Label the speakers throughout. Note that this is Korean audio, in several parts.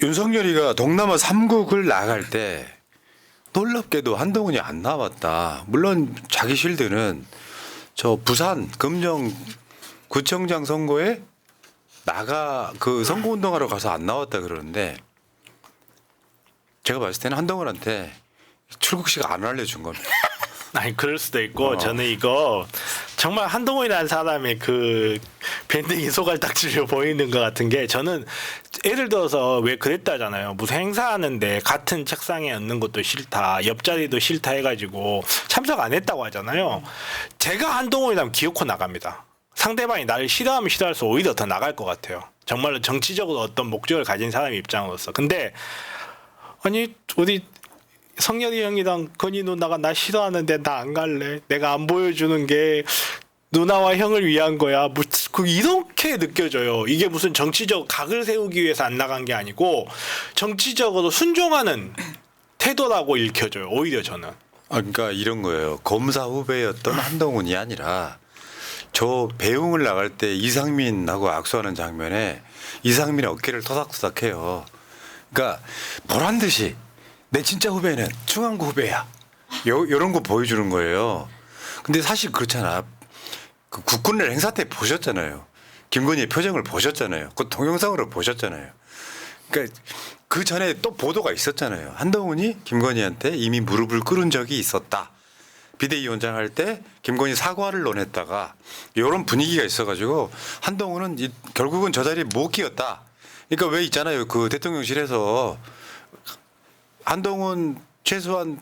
Speaker 1: 윤석열이가 동남아 3국을 나갈 때 놀랍게도 한동훈이 안 나왔다. 물론 자기 실드는 저 부산 금정구청장 선거에 그 선거운동하러 가서 안 나왔다 그러는데 제가 봤을 때는 한동훈한테 출국식 안 알려준 겁니다.
Speaker 2: 아니 그럴 수도 있고 저는 이거 정말 한동훈이라는 사람의 그 밴딩이 소갈딱지로 보이는 것 같은 게 저는 예를 들어서 왜 그랬다잖아요. 무슨 행사하는데 같은 책상에 앉는 것도 싫다, 옆자리도 싫다 해가지고 참석 안 했다고 하잖아요. 제가 한동훈이라면 기어코 나갑니다. 상대방이 나를 싫어하면 싫어할수록 오히려 더 나갈 것 같아요. 정말로 정치적으로 어떤 목적을 가진 사람의 입장으로서. 근데 아니 어디 성렬이 형이랑 건희 누나가 나 싫어하는데 나 안 갈래. 내가 안 보여주는 게 누나와 형을 위한 거야. 이렇게 느껴져요. 이게 무슨 정치적 각을 세우기 위해서 안 나간 게 아니고 정치적으로 순종하는 태도라고 읽혀져요. 오히려 저는.
Speaker 1: 그러니까 이런 거예요. 검사 후배였던 한동훈이 아니라 저 배웅을 나갈 때 이상민하고 악수하는 장면에 이상민의 어깨를 토닥토닥해요. 그러니까 보란 듯이 내 진짜 후배는 중앙구 후배야. 이런 거 보여주는 거예요. 근데 사실 그렇잖아. 그 국군의 행사 때 보셨잖아요. 김건희의 표정을 보셨잖아요. 그 동영상으로 보셨잖아요. 그러니까 그 전에 또 보도가 있었잖아요. 한동훈이 김건희한테 이미 무릎을 꿇은 적이 있었다. 비대위원장 할 때 김건희 사과를 논했다가 이런 분위기가 있어가지고 한동훈은 결국은 저 자리에 못 끼었다. 그러니까 왜 있잖아요. 그 대통령실에서 한동훈 최소한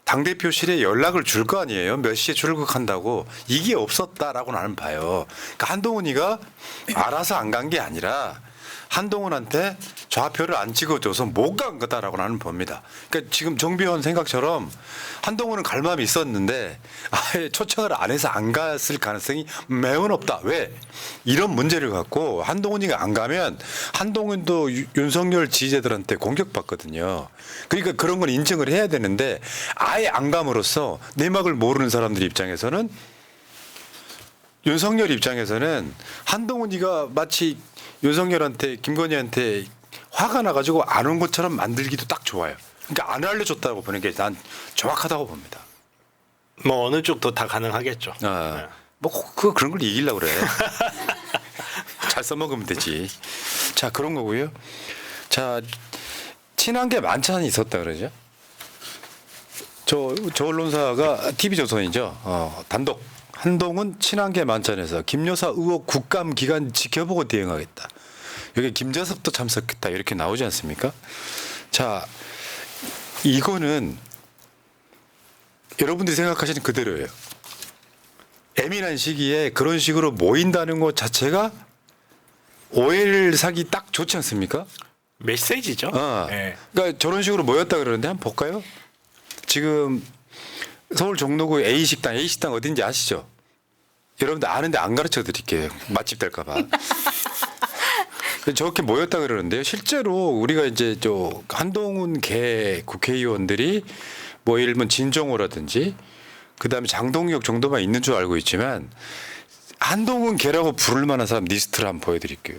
Speaker 1: 당대표실에 연락을 줄 거 아니에요. 몇 시에 출국한다고. 이게 없었다라고 나는 봐요. 그러니까 한동훈이가 알아서 안 간 게 아니라 한동훈한테 좌표를 안 찍어줘서 못 간 거다라고 나는 봅니다. 그러니까 지금 정비원 생각처럼 한동훈은 갈 마음이 있었는데 아예 초청을 안 해서 안 갔을 가능성이 매우 높다. 왜? 이런 문제를 갖고 한동훈이가 안 가면 한동훈도 윤석열 지지자들한테 공격받거든요. 그러니까 그런 건 인정을 해야 되는데 아예 안 감으로써 내막을 모르는 사람들 입장에서는 윤석열 입장에서는 한동훈이가 마치 윤석열한테 김건희한테 화가 나가지고 안 온 것처럼 만들기도 딱 좋아요. 그러니까 안 알려줬다고 보는 게 난 정확하다고 봅니다.
Speaker 2: 뭐 어느 쪽도 다 가능하겠죠. 네.
Speaker 1: 그런 걸 이기려고 그래. 잘 써먹으면 되지. 자 그런 거고요. 자 친한계 만찬이 있었다 그러죠. 저 언론사가 TV조선이죠. 단독. 한동훈 친한계 만찬에서 김여사 의혹 국감 기간 지켜보고 대응하겠다. 여기 김재섭도 참석했다 이렇게 나오지 않습니까? 자, 이거는 여러분들이 생각하시는 그대로예요. 예민한 시기에 그런 식으로 모인다는 것 자체가 오해를 사기 딱 좋지 않습니까?
Speaker 2: 메시지죠. 네.
Speaker 1: 그러니까 저런 식으로 모였다 그러는데 한번 볼까요? 지금 서울 종로구 A식당 어딘지 아시죠? 여러분들 아는데 안 가르쳐 드릴게요. 맛집 될까 봐. 저렇게 모였다 그러는데요. 실제로 우리가 이제 한동훈 계 국회의원들이 뭐 예를 들면 진정호라든지 그다음에 장동혁 정도만 있는 줄 알고 있지만 한동훈 계라고 부를 만한 사람 리스트를 한번 보여드릴게요.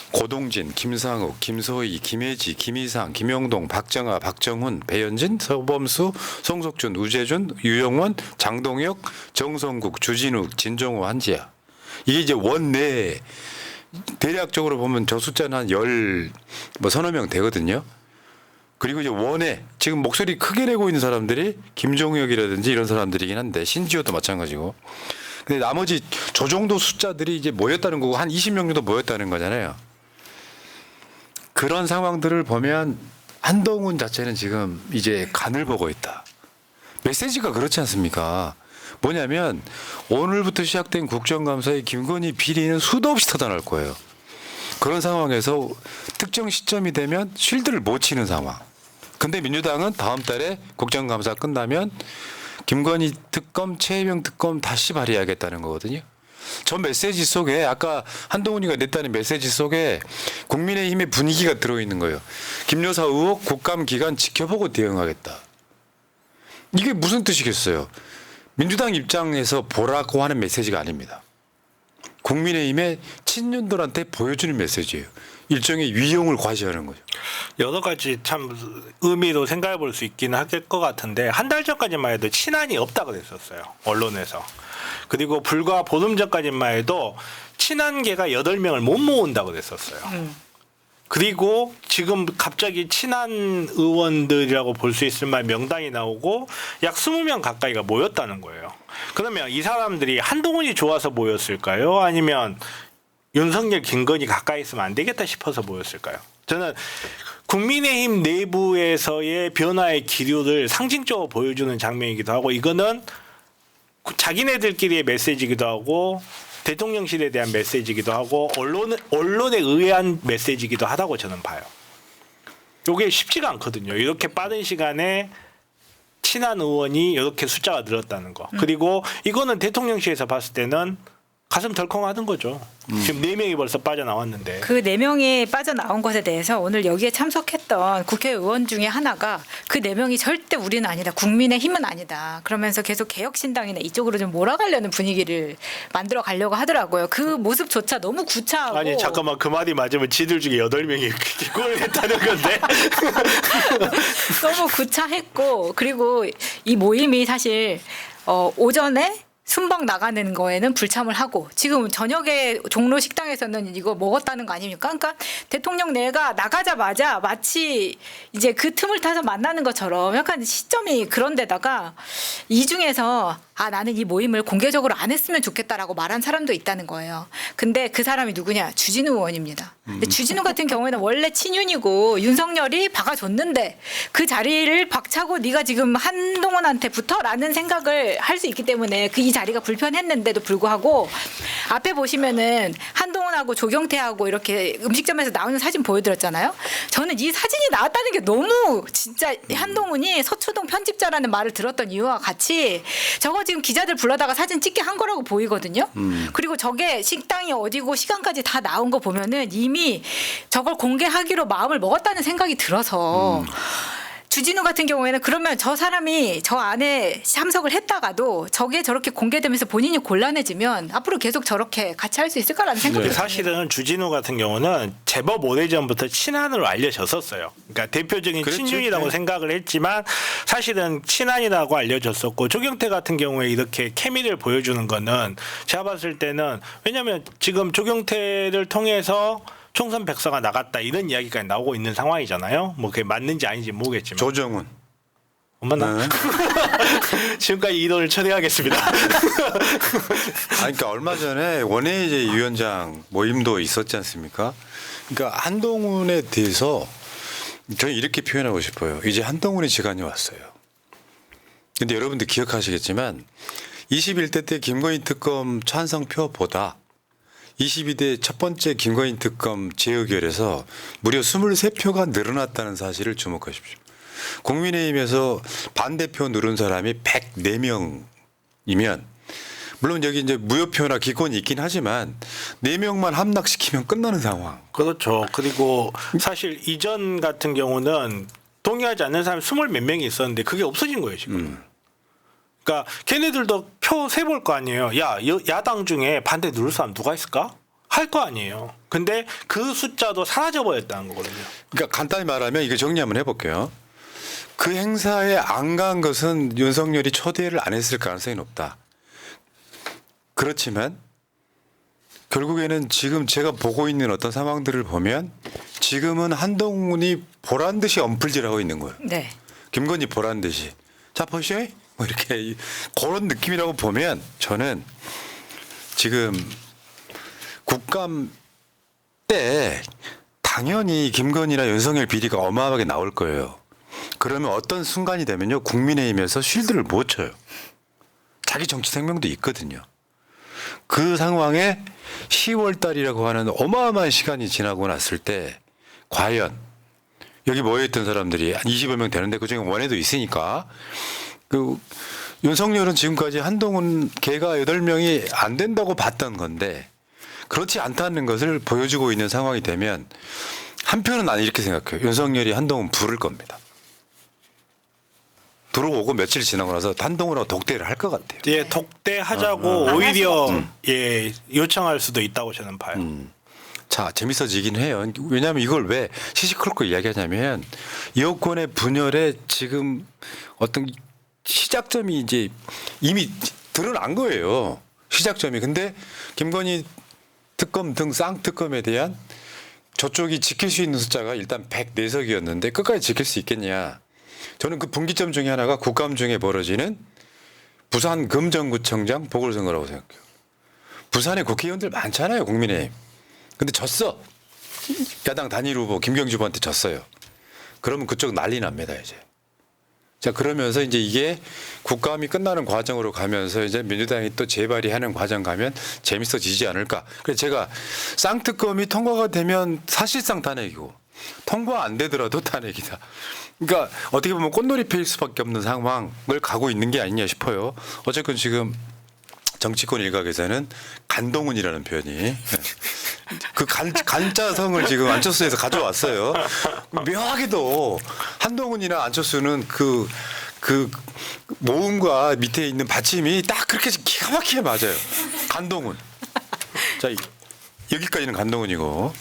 Speaker 1: 고동진, 김상욱, 김소희, 김혜지, 김희상, 김영동, 박정아, 박정훈, 배현진, 서범수, 송석준, 우재준, 유영원, 장동혁, 정성국, 주진우, 진정호, 한지아. 이게 이제 원내 대략적으로 보면 저 숫자는 한 서너 명 되거든요. 그리고 이제 원에 지금 목소리 크게 내고 있는 사람들이 김종혁이라든지 이런 사람들이긴 한데 신지호도 마찬가지고. 근데 나머지 저 정도 숫자들이 이제 모였다는 거고 한 20명 정도 모였다는 거잖아요. 그런 상황들을 보면 한동훈 자체는 지금 이제 간을 보고 있다. 메시지가 그렇지 않습니까? 뭐냐면 오늘부터 시작된 국정감사의 김건희 비리는 수도 없이 터져날 거예요. 그런 상황에서 특정 시점이 되면 쉴드를 못 치는 상황. 근데 민주당은 다음 달에 국정감사 끝나면 김건희 특검, 최혜병 특검 다시 발의하겠다는 거거든요. 저 메시지 속에 아까 한동훈이가 냈다는 메시지 속에 국민의힘의 분위기가 들어있는 거예요. 김여사 의혹 국감 기간 지켜보고 대응하겠다. 이게 무슨 뜻이겠어요? 민주당 입장에서 보라고 하는 메시지가 아닙니다. 국민의힘의 친윤들한테 보여주는 메시지예요. 일종의 위용을 과시하는 거죠.
Speaker 2: 여러 가지 참 의미로 생각해 볼 수 있기는 할 것 같은데 한 달 전까지만 해도 친한이 없다고 그랬었어요. 언론에서. 그리고 불과 보름 전까지만 해도 친한계가 8명을 못 모은다고 그랬었어요. 그리고 지금 갑자기 친한 의원들이라고 볼 수 있을 만한 명단이 나오고 약 20명 가까이가 모였다는 거예요. 그러면 이 사람들이 한동훈이 좋아서 모였을까요? 아니면 윤석열, 김건희 가까이 있으면 안 되겠다 싶어서 모였을까요? 저는 국민의힘 내부에서의 변화의 기류를 상징적으로 보여주는 장면이기도 하고 이거는 자기네들끼리의 메시지이기도 하고 대통령실에 대한 메시지이기도 하고 언론에 의한 메시지이기도 하다고 저는 봐요. 이게 쉽지가 않거든요. 이렇게 빠른 시간에 친한 의원이 이렇게 숫자가 늘었다는 거. 그리고 이거는 대통령실에서 봤을 때는 가슴 덜컹하던 거죠. 지금 4명이 벌써 빠져나왔는데.
Speaker 3: 그 4명이 빠져나온 것에 대해서 오늘 여기에 참석했던 국회의원 중에 하나가 그 4명이 절대 우리는 아니다. 국민의 힘은 아니다. 그러면서 계속 개혁신당이나 이쪽으로 좀 몰아가려는 분위기를 만들어 가려고 하더라고요. 그 모습조차 너무 구차하고.
Speaker 2: 아니 잠깐만 그 말이 맞으면 지들 중에 8명이 그걸 했다는 건데.
Speaker 3: 너무 구차했고 그리고 이 모임이 사실 오전에 순방 나가는 거에는 불참을 하고 지금 저녁에 종로 식당에서는 이거 먹었다는 거 아닙니까? 그러니까 대통령 내가 나가자마자 마치 이제 그 틈을 타서 만나는 것처럼 약간 시점이 그런 데다가 이 중에서 나는 이 모임을 공개적으로 안 했으면 좋겠다라고 말한 사람도 있다는 거예요. 근데 그 사람이 누구냐? 주진우 의원입니다. 근데 주진우 같은 경우에는 원래 친윤이고 윤석열이 박아줬는데 그 자리를 박차고 네가 지금 한동훈한테 붙어라는 생각을 할 수 있기 때문에 이 자리가 불편했는데도 불구하고 앞에 보시면은 한동훈하고 조경태하고 이렇게 음식점에서 나오는 사진 보여드렸잖아요. 저는 이 사진이 나왔다는 게 너무 진짜 한동훈이 서초동 편집자라는 말을 들었던 이유와 같이 저거 지금 기자들 불러다가 사진 찍게 한 거라고 보이거든요. 그리고 저게 식당이 어디고 시간까지 다 나온 거 보면은 이미 저걸 공개하기로 마음을 먹었다는 생각이 들어서 주진우 같은 경우에는 그러면 저 사람이 저 안에 참석을 했다가도 저게 저렇게 공개되면서 본인이 곤란해지면 앞으로 계속 저렇게 같이 할 수 있을까라는 생각이 들어요.
Speaker 2: 사실은 주진우 같은 경우는 제법 오래전부터 친한으로 알려졌었어요. 그러니까 대표적인
Speaker 1: 그렇죠.
Speaker 2: 친윤이라고
Speaker 1: 네.
Speaker 2: 생각을 했지만 사실은 친한이라고 알려졌었고 조경태 같은 경우에 이렇게 케미를 보여주는 거는 제가 봤을 때는 왜냐하면 지금 조경태를 통해서 총선 백서가 나갔다 이런 이야기까지 나오고 있는 상황이잖아요. 뭐 그게 맞는지 아닌지 모르겠지만.
Speaker 1: 조정훈.
Speaker 2: 엄마나
Speaker 1: 네.
Speaker 2: 지금까지 이론을 처리하겠습니다.
Speaker 1: 그러니까 얼마 전에 원외제 위원장 모임도 있었지 않습니까? 그러니까 한동훈에 대해서 저는 이렇게 표현하고 싶어요. 이제 한동훈의 시간이 왔어요. 근데 여러분들 기억하시겠지만 21대 때 김건희 특검 찬성표보다 22대 첫 번째 김건희 특검 재의결에서 무려 23표가 늘어났다는 사실을 주목하십시오. 국민의힘에서 반대표 누른 사람이 104명이면 물론 여기 이제 무효표나 기권이 있긴 하지만 4명만 함락시키면 끝나는 상황.
Speaker 2: 그렇죠. 그리고 사실 이전 같은 경우는 동의하지 않는 사람이 20몇 명이 있었는데 그게 없어진 거예요 지금. 그러니까 걔네들도 표 세볼 거 아니에요. 야 야당 중에 반대 누를 사람 누가 있을까? 할 거 아니에요. 근데 그 숫자도 사라져 버렸다는 거거든요.
Speaker 1: 그러니까 간단히 말하면 이거 정리 한번 해볼게요. 그 행사에 안 간 것은 윤석열이 초대를 안 했을 가능성이 높다. 그렇지만 결국에는 지금 제가 보고 있는 어떤 상황들을 보면 지금은 한동훈이 보란 듯이 엄풀질하고 있는 거예요.
Speaker 3: 네.
Speaker 1: 김건희 보란 듯이. 자 보시오. 뭐 이렇게 그런 느낌이라고 보면 저는 지금 국감 때 당연히 김건희나 윤석열 비리가 어마어마하게 나올 거예요. 그러면 어떤 순간이 되면요 국민의힘에서 쉴드를 못 쳐요. 자기 정치 생명도 있거든요. 그 상황에 10월 달이라고 하는 어마어마한 시간이 지나고 났을 때 과연 여기 모여있던 사람들이 한 20여 명 되는데 그중에 원외도 있으니까 그 윤석열은 지금까지 한동훈 걔가 8명이 안 된다고 봤던 건데 그렇지 않다는 것을 보여주고 있는 상황이 되면 한편은 나는 이렇게 생각해요. 윤석열이 한동훈 부를 겁니다. 들어오고 며칠 지나고 나서 한동훈하고 독대를 할 것 같아요.
Speaker 2: 예, 독대하자고 오히려 예 요청할 수도 있다고 저는 봐요.
Speaker 1: 자, 재밌어지긴 해요. 왜냐하면 이걸 왜 시시콜콜 이야기하냐면 여권의 분열에 지금 어떤 시작점이 이제 이미 드러난 거예요. 시작점이. 근데 김건희 특검 등 쌍특검에 대한 저쪽이 지킬 수 있는 숫자가 일단 104석이었는데 끝까지 지킬 수 있겠냐. 저는 그 분기점 중에 하나가 국감 중에 벌어지는 부산 금정구청장 보궐선거라고 생각해요. 부산에 국회의원들 많잖아요, 국민의힘. 근데 졌어. 야당 단일 후보 김경주 후보한테 졌어요. 그러면 그쪽 난리 납니다, 이제. 자, 그러면서 이제 이게 국감이 끝나는 과정으로 가면서 이제 민주당이 또 재발의하는 과정 가면 재밌어지지 않을까. 그래서 제가 쌍특검이 통과가 되면 사실상 탄핵이고 통과 안 되더라도 탄핵이다. 그러니까 어떻게 보면 꽃놀이 패일 수밖에 없는 상황을 가고 있는 게 아니냐 싶어요. 어쨌건 지금 정치권 일각에서는 간동훈이라는 표현이 그 간자성을 지금 안철수에서 가져왔어요. 묘하게도 한동훈이나 안철수는 그 모음과 밑에 있는 받침이 딱 그렇게 기가 막히게 맞아요. 간동훈. 자, 여기까지는 간동훈이고